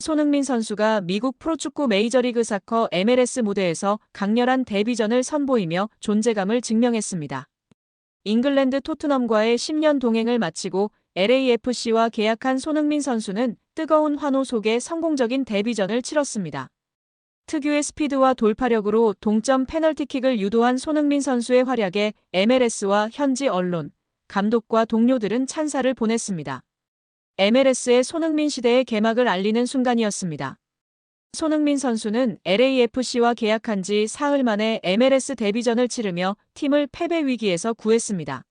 손흥민 선수가 미국 프로축구 메이저리그 사커 MLS 무대에서 강렬한 데뷔전을 선보이며 존재감을 증명했습니다. 잉글랜드 토트넘과의 10년 동행을 마치고 LAFC와 계약한 손흥민 선수는 뜨거운 환호 속에 성공적인 데뷔전을 치렀습니다. 특유의 스피드와 돌파력으로 동점 페널티킥을 유도한 손흥민 선수의 활약에 MLS와 현지 언론, 감독과 동료들은 찬사를 보냈습니다. MLS의 손흥민 시대의 개막을 알리는 순간이었습니다. 손흥민 선수는 LAFC와 계약한 지 사흘 만에 MLS 데뷔전을 치르며 팀을 패배 위기에서 구했습니다.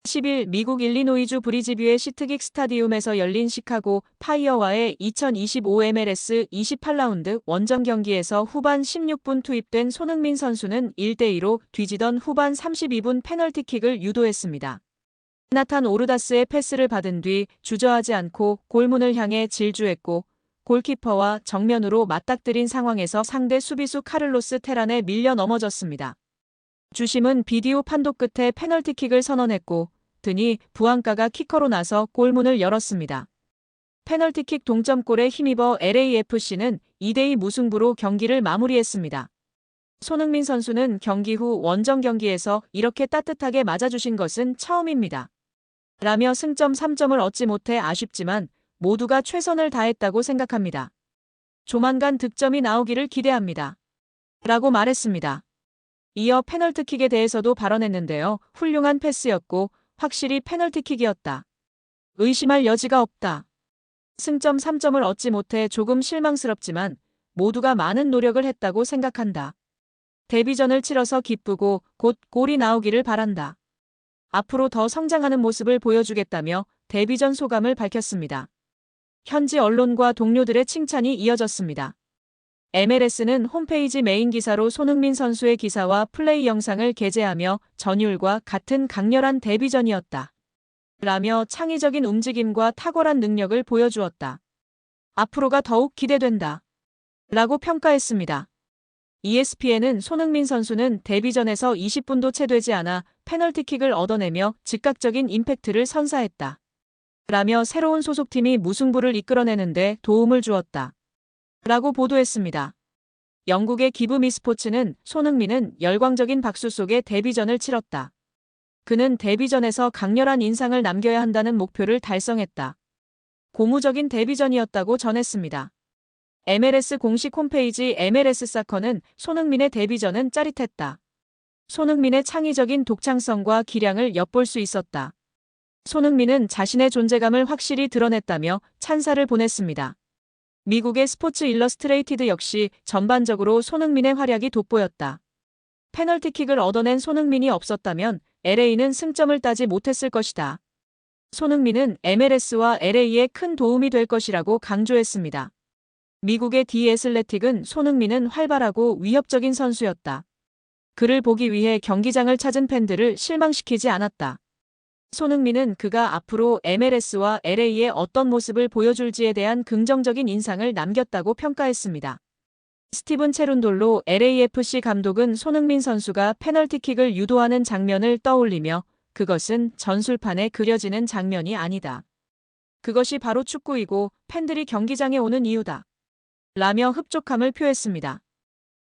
10일 미국 일리노이주 브리지뷰의 시트긱 스타디움에서 열린 시카고 파이어와의 2025 MLS 28라운드 원정 경기에서 후반 16분 투입된 손흥민 선수는 1대2로 뒤지던 후반 32분 페널티킥을 유도했습니다. 나탄 오르다스의 패스를 받은 뒤 주저하지 않고 골문을 향해 질주했고 골키퍼와 정면으로 맞닥뜨린 상황에서 상대 수비수 카를로스 테란에 밀려 넘어졌습니다. 주심은 비디오 판독 끝에 페널티킥을 선언했고 드니 부앙가가 키커로 나서 골문을 열었습니다. 페널티킥 동점골에 힘입어 LAFC는 2대2 무승부로 경기를 마무리했습니다. 손흥민 선수는 경기 후 원정 경기에서 이렇게 따뜻하게 맞아주신 것은 처음입니다. 라며 승점 3점을 얻지 못해 아쉽지만 모두가 최선을 다했다고 생각합니다. 조만간 득점이 나오기를 기대합니다. 라고 말했습니다. 이어 페널티킥에 대해서도 발언했는데요. 훌륭한 패스였고 확실히 페널티킥이었다. 의심할 여지가 없다. 승점 3점을 얻지 못해 조금 실망스럽지만 모두가 많은 노력을 했다고 생각한다. 데뷔전을 치러서 기쁘고 곧 골이 나오기를 바란다. 앞으로 더 성장하는 모습을 보여주겠다며 데뷔전 소감을 밝혔습니다. 현지 언론과 동료들의 칭찬이 이어졌습니다. MLS는 홈페이지 메인 기사로 손흥민 선수의 기사와 플레이 영상을 게재하며 전율과 같은 강렬한 데뷔전이었다. 라며 창의적인 움직임과 탁월한 능력을 보여주었다. 앞으로가 더욱 기대된다. 라고 평가했습니다. ESPN은 손흥민 선수는 데뷔전에서 20분도 채 되지 않아 페널티킥을 얻어내며 즉각적인 임팩트를 선사했다. 라며 새로운 소속팀이 무승부를 이끌어내는데 도움을 주었다. 라고 보도했습니다. 영국의 기브 미스포츠는 손흥민은 열광적인 박수 속에 데뷔전을 치렀다. 그는 데뷔전에서 강렬한 인상을 남겨야 한다는 목표를 달성했다. 고무적인 데뷔전이었다고 전했습니다. MLS 공식 홈페이지 MLS 사커는 손흥민의 데뷔전은 짜릿했다. 손흥민의 창의적인 독창성과 기량을 엿볼 수 있었다. 손흥민은 자신의 존재감을 확실히 드러냈다며 찬사를 보냈습니다. 미국의 스포츠 일러스트레이티드 역시 전반적으로 손흥민의 활약이 돋보였다. 페널티킥을 얻어낸 손흥민이 없었다면 LA는 승점을 따지 못했을 것이다. 손흥민은 MLS와 LA에 큰 도움이 될 것이라고 강조했습니다. 미국의 디 애슬레틱은 손흥민은 활발하고 위협적인 선수였다. 그를 보기 위해 경기장을 찾은 팬들을 실망시키지 않았다. 손흥민은 그가 앞으로 MLS와 LA에 어떤 모습을 보여줄지에 대한 긍정적인 인상을 남겼다고 평가했습니다. 스티븐 체룬돌로 LAFC 감독은 손흥민 선수가 페널티킥을 유도하는 장면을 떠올리며 그것은 전술판에 그려지는 장면이 아니다. 그것이 바로 축구이고 팬들이 경기장에 오는 이유다. 라며 흡족함을 표했습니다.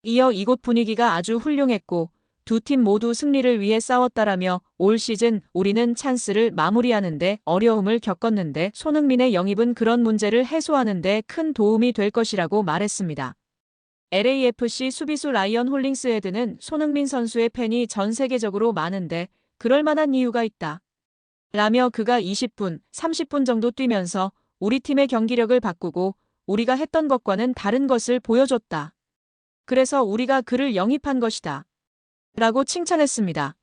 이어 이곳 분위기가 아주 훌륭했고 두 팀 모두 승리를 위해 싸웠다라며 올 시즌 우리는 찬스를 마무리하는데 어려움을 겪었는데 손흥민의 영입은 그런 문제를 해소하는 데 큰 도움이 될 것이라고 말했습니다. LAFC 수비수 라이언 홀링스헤드는 손흥민 선수의 팬이 전 세계적으로 많은데 그럴 만한 이유가 있다. 라며 그가 20분, 30분 정도 뛰면서 우리 팀의 경기력을 바꾸고 우리가 했던 것과는 다른 것을 보여줬다. 그래서 우리가 그를 영입한 것이다. 라고 칭찬했습니다.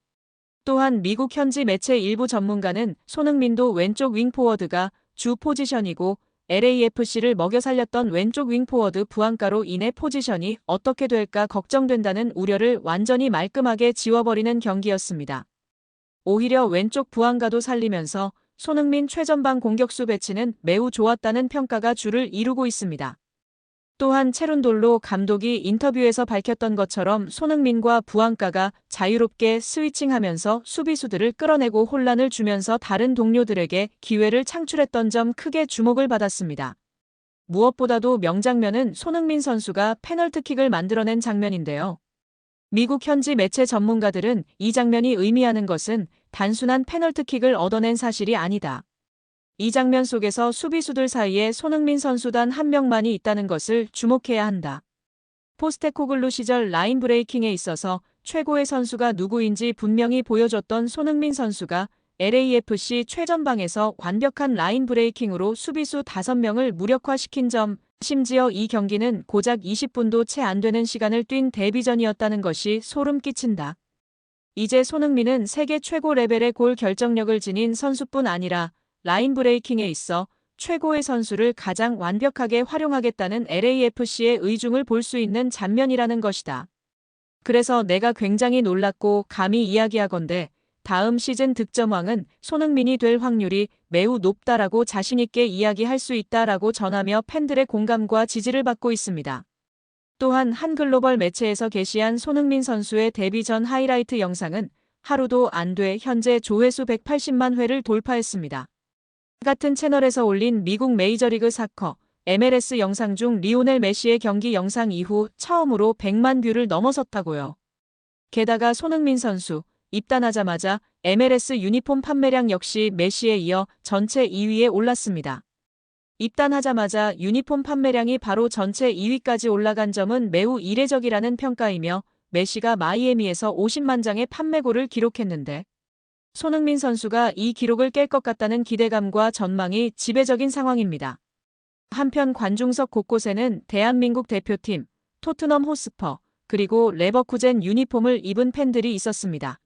또한 미국 현지 매체 일부 전문가는 손흥민도 왼쪽 윙포워드가 주 포지션이고 LAFC를 먹여 살렸던 왼쪽 윙포워드 부안가로 인해 포지션이 어떻게 될까 걱정된다는 우려를 완전히 말끔하게 지워버리는 경기였습니다. 오히려 왼쪽 부안가도 살리면서 손흥민 최전방 공격수 배치는 매우 좋았다는 평가가 주를 이루고 있습니다. 또한 체룬돌로 감독이 인터뷰에서 밝혔던 것처럼 손흥민과 부안가가 자유롭게 스위칭하면서 수비수들을 끌어내고 혼란을 주면서 다른 동료들에게 기회를 창출했던 점 크게 주목을 받았습니다. 무엇보다도 명장면은 손흥민 선수가 페널티킥을 만들어낸 장면인데요. 미국 현지 매체 전문가들은 이 장면이 의미하는 것은 단순한 페널티킥을 얻어낸 사실이 아니다. 이 장면 속에서 수비수들 사이에 손흥민 선수 단 한 명만이 있다는 것을 주목해야 한다. 포스테코글루 시절 라인 브레이킹에 있어서 최고의 선수가 누구인지 분명히 보여줬던 손흥민 선수가 LAFC 최전방에서 완벽한 라인 브레이킹으로 수비수 5명을 무력화시킨 점, 심지어 이 경기는 고작 20분도 채 안 되는 시간을 뛴 데뷔전이었다는 것이 소름 끼친다. 이제 손흥민은 세계 최고 레벨의 골 결정력을 지닌 선수뿐 아니라 라인 브레이킹에 있어 최고의 선수를 가장 완벽하게 활용하겠다는 LAFC의 의중을 볼 수 있는 장면이라는 것이다. 그래서 내가 굉장히 놀랐고 감히 이야기하건대 다음 시즌 득점왕은 손흥민이 될 확률이 매우 높다라고 자신있게 이야기할 수 있다라고 전하며 팬들의 공감과 지지를 받고 있습니다. 또한 한 글로벌 매체에서 게시한 손흥민 선수의 데뷔 전 하이라이트 영상은 하루도 안 돼 현재 조회수 180만 회를 돌파했습니다. 같은 채널에서 올린 미국 메이저리그 사커 MLS 영상 중 리오넬 메시의 경기 영상 이후 처음으로 100만 뷰를 넘어섰다고요. 게다가 손흥민 선수 입단하자마자 MLS 유니폼 판매량 역시 메시에 이어 전체 2위에 올랐습니다. 입단하자마자 유니폼 판매량이 바로 전체 2위까지 올라간 점은 매우 이례적이라는 평가이며 메시가 마이애미에서 50만 장의 판매고를 기록했는데 손흥민 선수가 이 기록을 깰 것 같다는 기대감과 전망이 지배적인 상황입니다. 한편 관중석 곳곳에는 대한민국 대표팀, 토트넘 호스퍼, 그리고 레버쿠젠 유니폼을 입은 팬들이 있었습니다.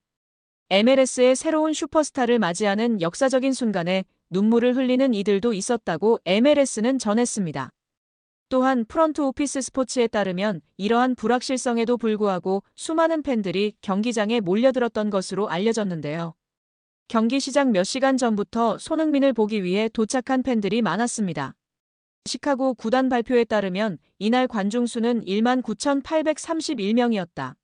MLS의 새로운 슈퍼스타를 맞이하는 역사적인 순간에 눈물을 흘리는 이들도 있었다고 MLS는 전했습니다. 또한 프런트 오피스 스포츠에 따르면 이러한 불확실성에도 불구하고 수많은 팬들이 경기장에 몰려들었던 것으로 알려졌는데요. 경기 시작 몇 시간 전부터 손흥민을 보기 위해 도착한 팬들이 많았습니다. 시카고 구단 발표에 따르면 이날 관중 수는 19,831명이었다.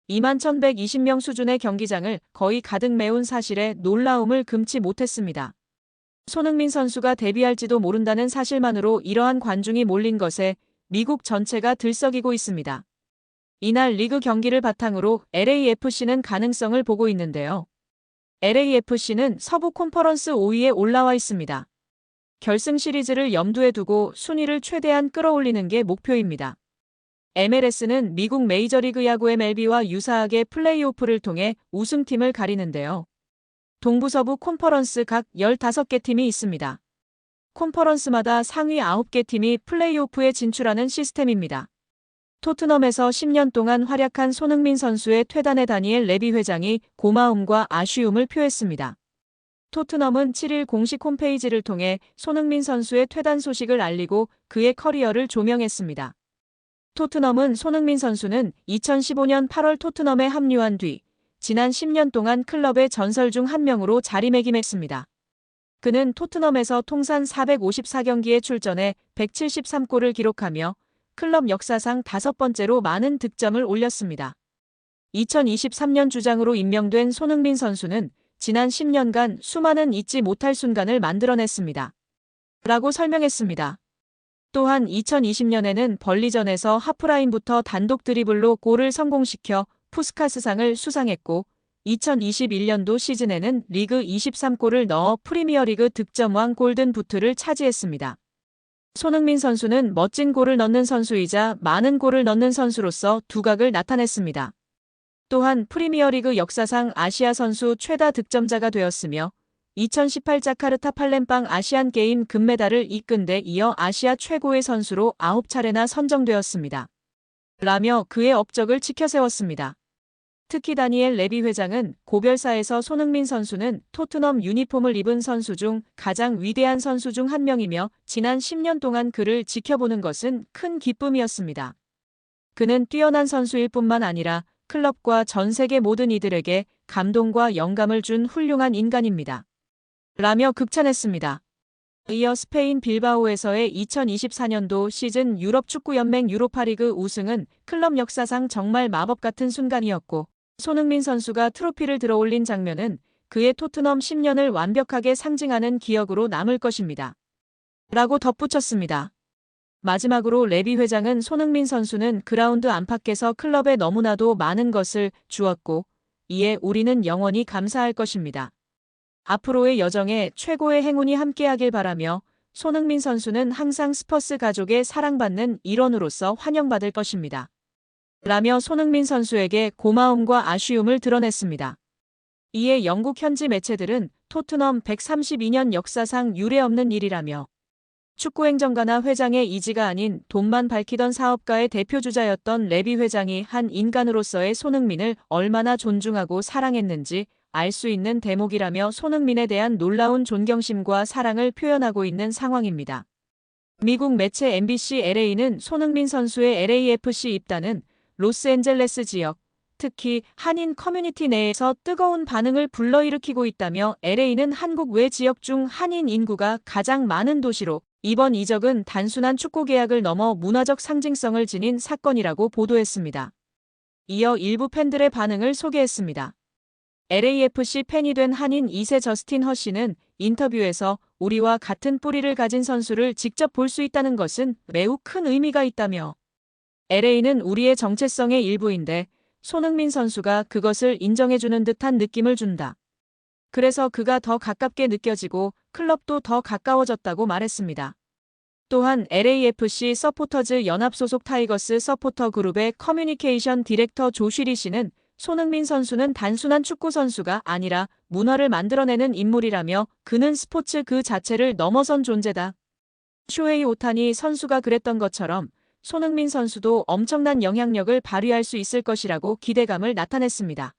21,120명 수준의 경기장을 거의 가득 메운 사실에 놀라움을 금치 못했습니다. 손흥민 선수가 데뷔할지도 모른다는 사실만으로 이러한 관중이 몰린 것에 미국 전체가 들썩이고 있습니다. 이날 리그 경기를 바탕으로 LAFC는 가능성을 보고 있는데요. LAFC는 서부 컨퍼런스 5위에 올라와 있습니다. 결승 시리즈를 염두에 두고 순위를 최대한 끌어올리는 게 목표입니다. MLS는 미국 메이저리그 야구 MLB와 유사하게 플레이오프를 통해 우승팀을 가리는데요. 동부서부 컨퍼런스 각 15개 팀이 있습니다. 컨퍼런스마다 상위 9개 팀이 플레이오프에 진출하는 시스템입니다. 토트넘에서 10년 동안 활약한 손흥민 선수의 퇴단에 다니엘 레비 회장이 고마움과 아쉬움을 표했습니다. 토트넘은 7일 공식 홈페이지를 통해 손흥민 선수의 퇴단 소식을 알리고 그의 커리어를 조명했습니다. 토트넘은 손흥민 선수는 2015년 8월 토트넘에 합류한 뒤 지난 10년 동안 클럽의 전설 중 한 명으로 자리매김했습니다. 그는 토트넘에서 통산 454경기에 출전해 173골을 기록하며 클럽 역사상 5번째로 많은 득점을 올렸습니다. 2023년 주장으로 임명된 손흥민 선수는 지난 10년간 수많은 잊지 못할 순간을 만들어냈습니다. 라고 설명했습니다. 또한 2020년에는 벌리전에서 하프라인부터 단독 드리블로 골을 성공시켜 푸스카스상을 수상했고 2021년도 시즌에는 리그 23골을 넣어 프리미어리그 득점왕 골든 부트를 차지했습니다. 손흥민 선수는 멋진 골을 넣는 선수이자 많은 골을 넣는 선수로서 두각을 나타냈습니다. 또한 프리미어리그 역사상 아시아 선수 최다 득점자가 되었으며 2018 자카르타 팔렘방 아시안게임 금메달을 이끈 데 이어 아시아 최고의 선수로 9차례나 선정되었습니다. 라며 그의 업적을 치켜세웠습니다. 특히 다니엘 레비 회장은 고별사에서 손흥민 선수는 토트넘 유니폼을 입은 선수 중 가장 위대한 선수 중 한 명이며 지난 10년 동안 그를 지켜보는 것은 큰 기쁨이었습니다. 그는 뛰어난 선수일 뿐만 아니라 클럽과 전 세계 모든 이들에게 감동과 영감을 준 훌륭한 인간입니다. 라며 극찬했습니다. 이어 스페인 빌바오에서의 2024년도 시즌 유럽축구연맹 유로파리그 우승은 클럽 역사상 정말 마법 같은 순간이었고 손흥민 선수가 트로피를 들어올린 장면은 그의 토트넘 10년을 완벽하게 상징하는 기억으로 남을 것입니다. 라고 덧붙였습니다. 마지막으로 레비 회장은 손흥민 선수는 그라운드 안팎에서 클럽에 너무나도 많은 것을 주었고 이에 우리는 영원히 감사할 것입니다. 앞으로의 여정에 최고의 행운이 함께하길 바라며 손흥민 선수는 항상 스퍼스 가족의 사랑받는 일원으로서 환영받을 것입니다. 라며 손흥민 선수에게 고마움과 아쉬움을 드러냈습니다. 이에 영국 현지 매체들은 토트넘 132년 역사상 유례없는 일이라며 축구행정가나 회장의 이지가 아닌 돈만 밝히던 사업가의 대표주자였던 레비 회장이 한 인간으로서의 손흥민을 얼마나 존중하고 사랑했는지 알 수 있는 대목이라며 손흥민에 대한 놀라운 존경심과 사랑을 표현하고 있는 상황입니다. 미국 매체 MBC LA는 손흥민 선수의 LAFC 입단은 로스앤젤레스 지역, 특히 한인 커뮤니티 내에서 뜨거운 반응을 불러일으키고 있다며 LA는 한국 외 지역 중 한인 인구가 가장 많은 도시로 이번 이적은 단순한 축구 계약을 넘어 문화적 상징성을 지닌 사건이라고 보도했습니다. 이어 일부 팬들의 반응을 소개했습니다. LAFC 팬이 된 한인 2세 저스틴 허씨는 인터뷰에서 우리와 같은 뿌리를 가진 선수를 직접 볼 수 있다는 것은 매우 큰 의미가 있다며 LA는 우리의 정체성의 일부인데 손흥민 선수가 그것을 인정해주는 듯한 느낌을 준다. 그래서 그가 더 가깝게 느껴지고 클럽도 더 가까워졌다고 말했습니다. 또한 LAFC 서포터즈 연합 소속 타이거스 서포터 그룹의 커뮤니케이션 디렉터 조쉬리 씨는 손흥민 선수는 단순한 축구 선수가 아니라 문화를 만들어내는 인물이라며 그는 스포츠 그 자체를 넘어선 존재다. 쇼헤이 오타니 선수가 그랬던 것처럼 손흥민 선수도 엄청난 영향력을 발휘할 수 있을 것이라고 기대감을 나타냈습니다.